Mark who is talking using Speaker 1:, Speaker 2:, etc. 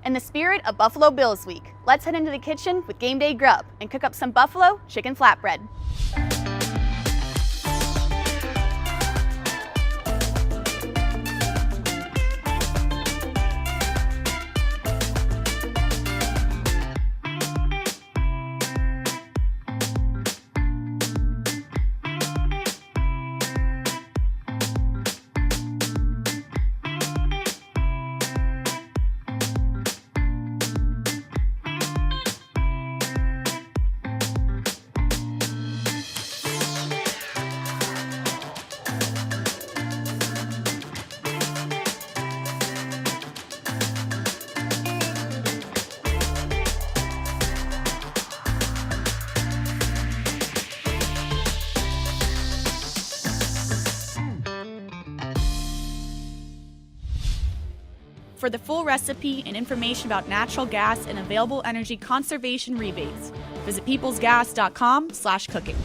Speaker 1: In the spirit of Buffalo Bills Week, let's head into the kitchen with Gameday Grub and cook up some buffalo chicken flatbread. For the full recipe and information about natural gas and available energy conservation rebates, visit peoplesgas.com/cooking.